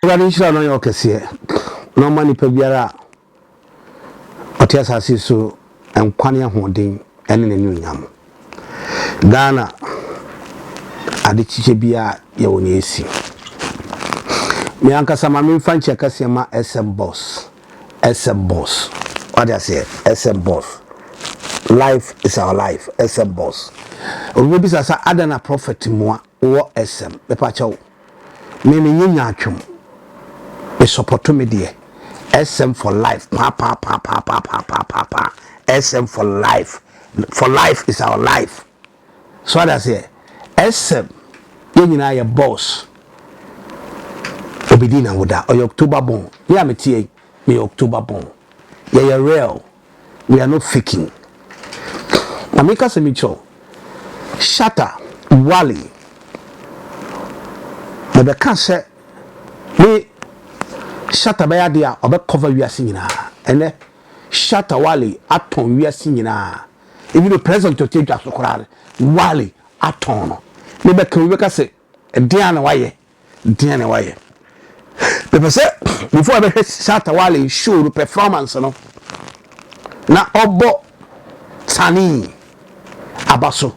Uganda nhyira no yo kese no mani pa biara ote asase so enkwane ahoden ene ne nyam Ghana ade chiche bia ye woni esi me ankasa ma me fanche kase ma SM boss what I say SM boss life is our life SM boss obi bisa sa adana prophet moa wo SM be pa chawo me nya atwom we support me there SM for life pa SM for life is our life so what I say SM yenyina ye boss obidina woda o October born me ametie me October born ye real we are not faking amika semicho Shatta Wale the cancer me Shatta ba dia obe cover wiase nyina ene Shatta Wale aton wiase nyina even the president to take asokora Wale aton no me be kan we ka se diana waye the say before be Shatta Wale show performance no na obo tani abaso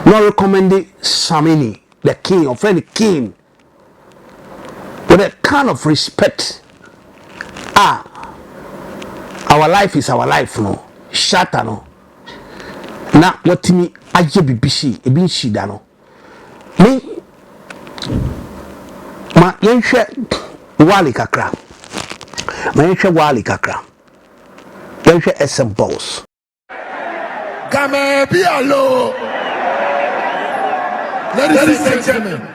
no recommend Samini the king of any king with a kind of respect. Our life is our life, no. Shatta no. Na what me aje bibishi e bin shida no. Me ma yenhwe Wale kakra. Yenhwe SM boss. Game be alone. Ladies and gentlemen,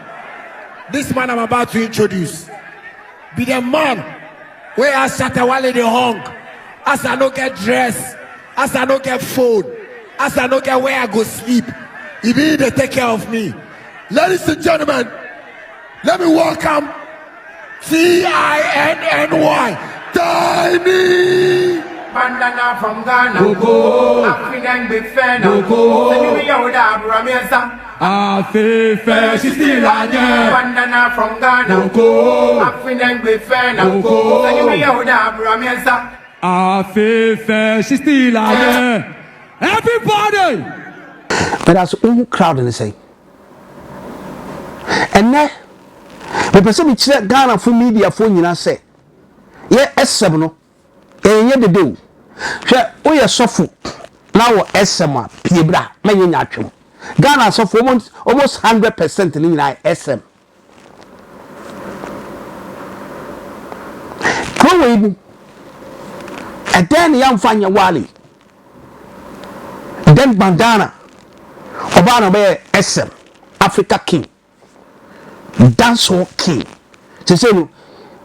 this man I'm about to introduce be the man where I Shatta Wale the hung, as I don't get dress, as I don't get phone, as I don't get where I go sleep. He be to take care of me. Ladies and gentlemen, let me welcome TINNY Tiny. Bandana from Ghana, go African big fan, go. Send me out of Ramesa. Fair, she's still on Bandana from Ghana, go African big fan, go. Send me out of Ramesa. Fair, she's still on everybody. But that's all crowd in the same. And now, the person which Ghana for media for you say, yeah, S7 no. Enye de do hwe oye sofo na wo SMA piebra menye nyatwem Ghana sofo almost 100% ni nyina SM kowe bu eden ya mfanya Wale den bandana obana be SM Africa King dancehall king say no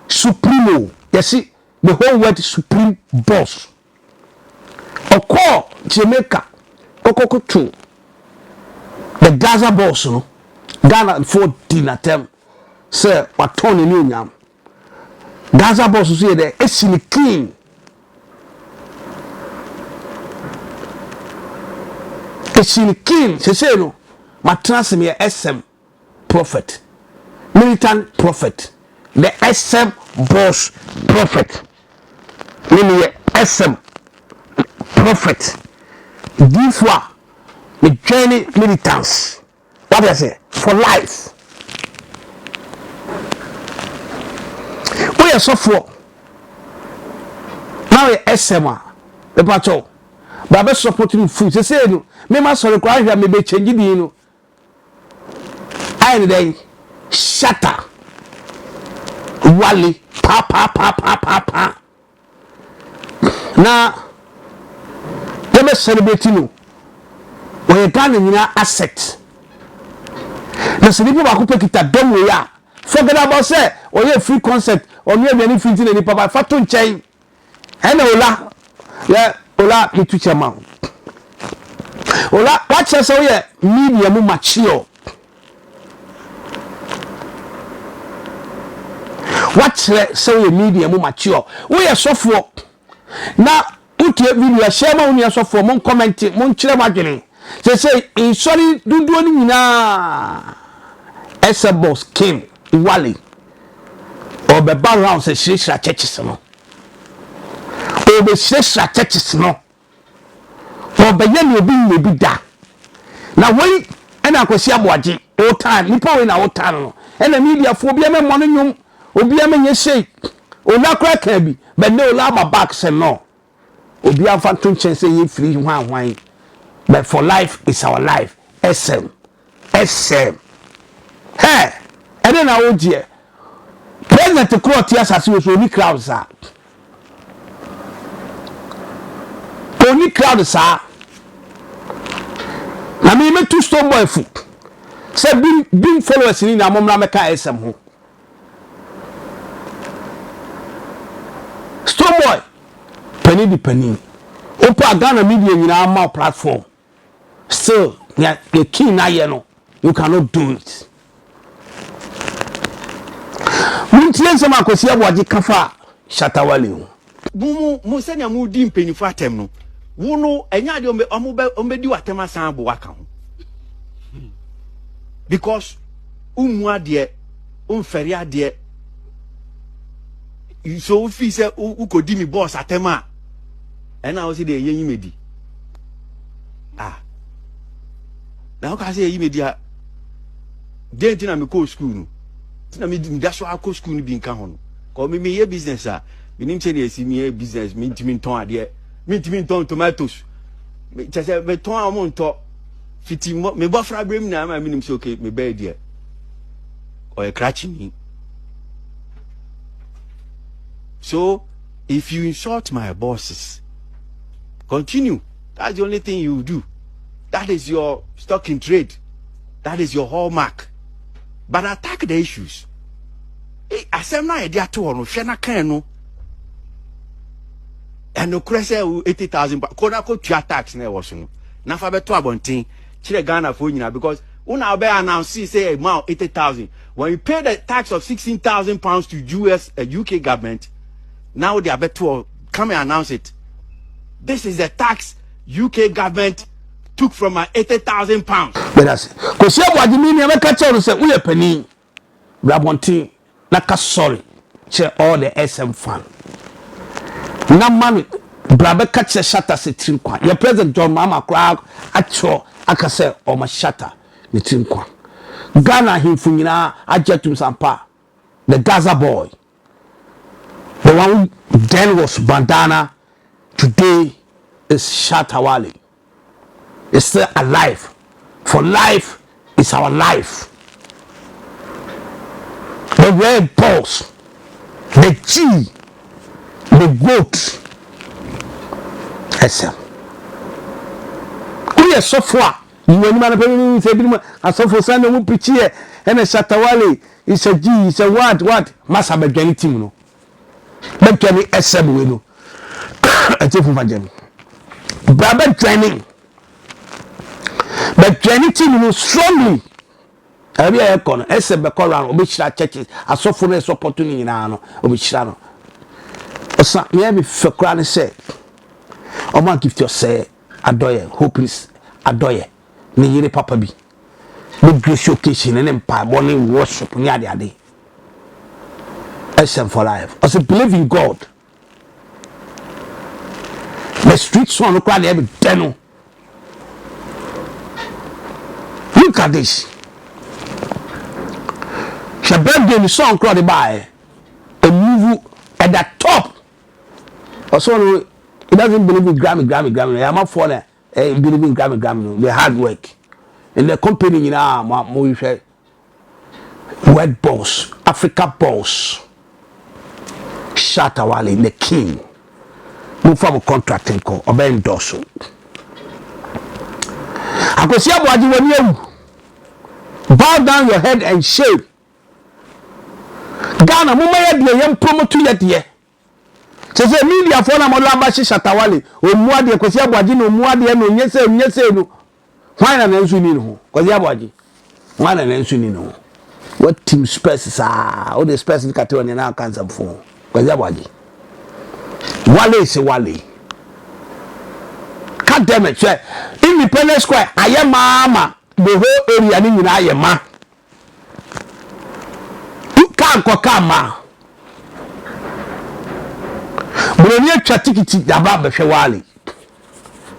supremo yesi the whole world supreme boss. Oko Jamaica, Oko to the Gaza boss, no Ghana for dinner term. Sir, what Tony Newham Gaza boss say there, Esini King. Esini King, she say no, my transmere SM prophet, militant prophet, the SM boss prophet. Mimi SM prophet. This one the journey militants. What I say for life. We are so for now SM the patrol. But supporting food. They say no. Me must require here me be change the no. I then Shatta Wale pa. Na yebe celebrate no we Ghana nyina asset na se people ba ko pekita dom we ya forget about say we free concert on we any free thing any papa fa to nchen ena ola mitu chama ola watch us we media mu mature watch say we media mu mature we are sofo na utie video share ma unia so for mon comment mon kire madwene say in sorry dunduo ni nyina SM boss King Wale or be background say shira churches no or be shira churches no or be yen obi be da na when and akwasi aboaje all time nipa we na all time no and the media for obi am money nyum obi am nye shey ona kra ka bi but no la ma back say no obi am fa to chen say ye free hwan but for life is our life sm hey and then I would hear president to court yes as we only crowds are only crowds are na me too stone boy fu say being followers ni na momra meka sm ho stone boy penny di penny opa Ghana media nyina ma platform still the key na ye no you cannot do it muntie sama akwasi aboaje kafa Shatta Wale ho mu senya mu di mpenifo atem no wo no enya de ombedi watem asan abo waka ho because umu ade umferi ade so fi se ukodi mi boss atem a ena wo se de yen yimedi na o ka se yimedi a denti na me ko school no na me dash wa ko school ni bi nka ho no ko me ye business a me nim che na esi me business me ntimi ton ade me ntimi ton tomatoes me che me ton am nto fiti me bofra brem na ma me nim se okay me be dia o e crachi me. So if you insult my bosses, continue. That's the only thing you do. That is your stock in trade. That is your hallmark. But attack the issues. Asem na idea to no hwe na kan no. And no crese 80,000 kona ko tua tax na wo so no. Na fa beto abonten kire Ghana for nyina because una obey announce say amount 80,000. When you pay the tax of 16,000 pounds to UK government, now they are beto come and announce it. This is the tax UK government took from my 80,000 pounds. But that's because you have the meaning. I catch you say we are penny. Blabonti naka sorry. Che all the SM fan. Na man blabe catch Shatta se trinkwa. Your president John Mama crowd actual akase o ma Shatta ni trinkwa. Ghana himfu nyina ajetum sampa. The Gaza boy. The one who then was bandana today is Shatta Wale. Is still alive. For life is our life. The red balls, the G, the goat, SM. We are so far. You know, man, say, I saw for Sunday, we preach here, and a Shatta Wale is a G, is a what? Must have a gang team, no. But can we SM, we know. I take for Jim. Brother training. But training team you know strongly. Every icon, except the Koran, Obishra churches, a softness opportunity in Ano, Obishra. Osa, me have for Koran say, O man gift your say, Adoye, hopeless, Adoye, Niyere Papa B. With grace occasion and empire, morning worship, near the day. SM for life. I say, believe in God. The streets one look like every deno. Look at this. She birthday the song crowd by a move at the top. Also, he doesn't believe in Grammy. I'm not for that. He believe in Grammy. The hard work. And the company, you know, more Red Boss, Africa Boss, Shatta Wale, the king. Move from contracting call or Ben Dosso. I could see what you want you. Bow down your head and shave. Ghana, Mumaya, the young promote to yet ye. Says a media for a Molabashi Shatta Wale, or Muadi, Kosia Bajino, Muadi, and yes, why an ensuino? Kosia one and ensuino. What team spaces are all the specific category now cancer for Kosia Wale is a Wale. God damn it, sir. Independence Square, I am mama. The whole area in I am ma. You can't go come. Brony atwa tikiti daba behwe Wale.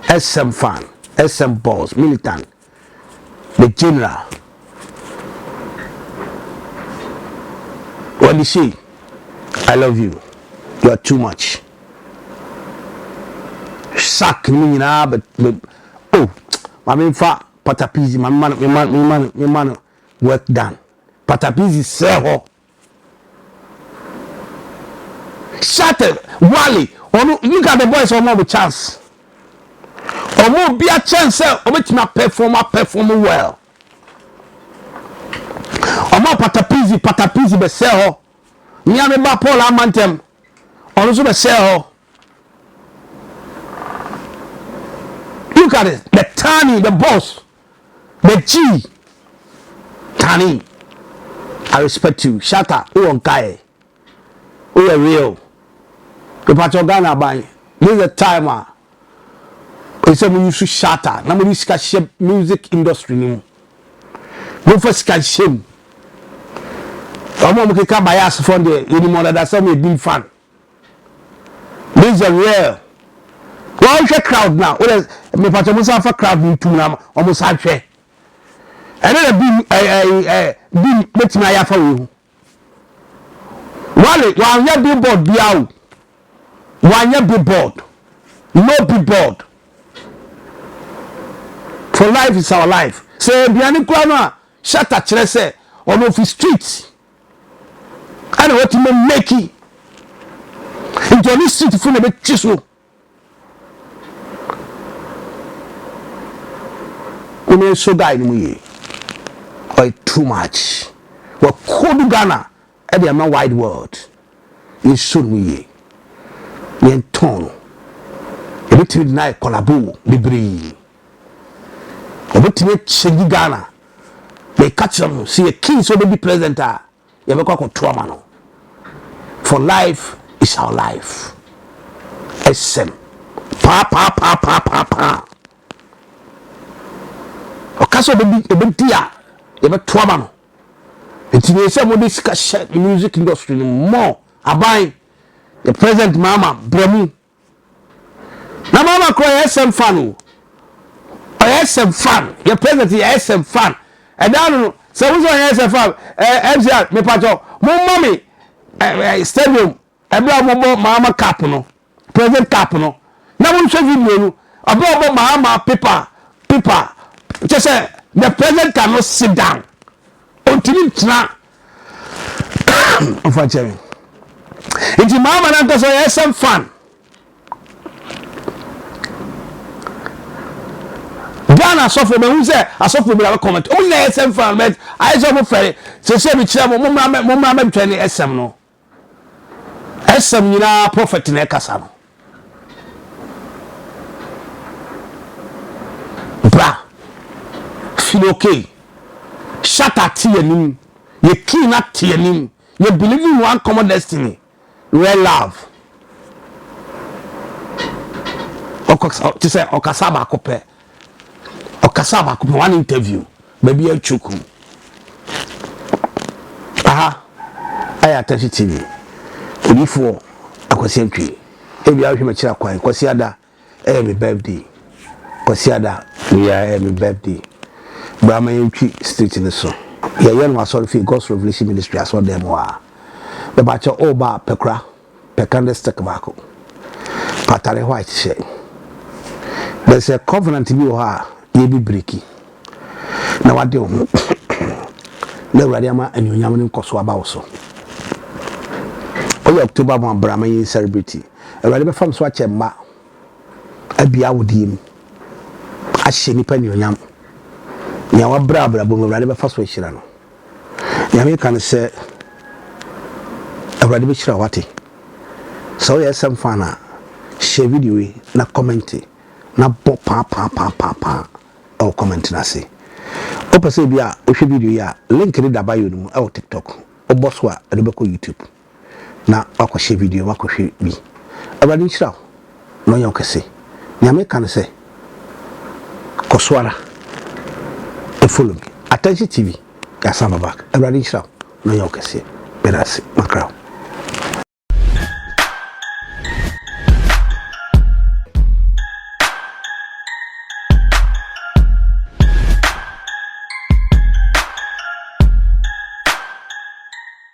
SM fan, SM boss, militant, the general. When you say, I love you, you are too much. Sack me now, but oh, my main fa patapizi, my man, work done. Patapizi sell. Shatta, Wale, look at the boys on more chance. Or more be a chance, or make my perform well. Or more patapizi, be sell. Niame ba Paul Amantem, or also be sell. Look at it, the Tani, the boss, the G, Tani. I respect you, Shatta, who on guy, who are real. The Patogana by this is the timer. It's a music Shatta. Now we share music industry. No first can shame. I'm not going to buy us from the anymore. That's some big fan. This is a real. Well, we crowd now. Me Patomusa for crowd me too now. Almost half share. And then be making my for you. Wale, one year billboard be out. 1 year billboard. No billboard. For life is our life. Say biani kwa Shatta chere say on of the streets. And what you make it. Into this street full of chisel. We so guy ni or too much. We could Ghana and the wide world. You should we yen ton. You bet me na collabo bibri. You bet me change Ghana. They catch them see a king so they be present. You be kwa trauma no. For life is our life. SM. Pa. Okaso be dia. You be trauma no. It's the same with this music industry more. Abai the present mama Bremu. Na mama cry SM fan. SM fan. Your present is SM fan. And then so who's on SM fan? MCR me pacho. Mo mommy stadium. Ebra mo mama cap no. Present cap no. Na won show video no. About mama paper. Just say the president cannot sit down until it's not. Unfortunately, it's mama and so SM fan. Ghana suffer me who say I suffer me have comment. Only SM fan, but I saw me fair. So say me chair mo mama training SM no. SM you know prophet in Ekasa no. Bra. Feel okay. Shatta tianim. You key not tianim. You believe in one common destiny. Real love. To say Okasaba Kope. Okasaba Kope one interview. Maybe a chuku. Aha. I attach TV. Before I was simply. Maybe I will check quite. Consider every birthday. Consider we are every birthday. Brahma Yunchi street in the sun. Yeah, you know, sorry for God's Revelation Ministry. I saw them. The batch of Oba Pekra, Pekande Stekabako, Patare White shade. There's a covenant in you, ye be breaky. Now I do. No Radiama and Yaman Koswaba also. Oh, October 1 Brahma celebrity. A radical from Swatch and Ma. I be out with him. I see any penny on yam. Yawa brabra boom radical first way shirano. Yami can say a radical shirawati. So, yes, some fana share video na commenting na bo pa or comment na say. Opa say bia o hwe video ya link ni da bio no e TikTok o boswa e do YouTube. Na akwahye video akwahwe bi abadi nchira no yon kese nyame kan se koswara e follow me attention TV ya sama back abadi nchira no yon kese berase makraw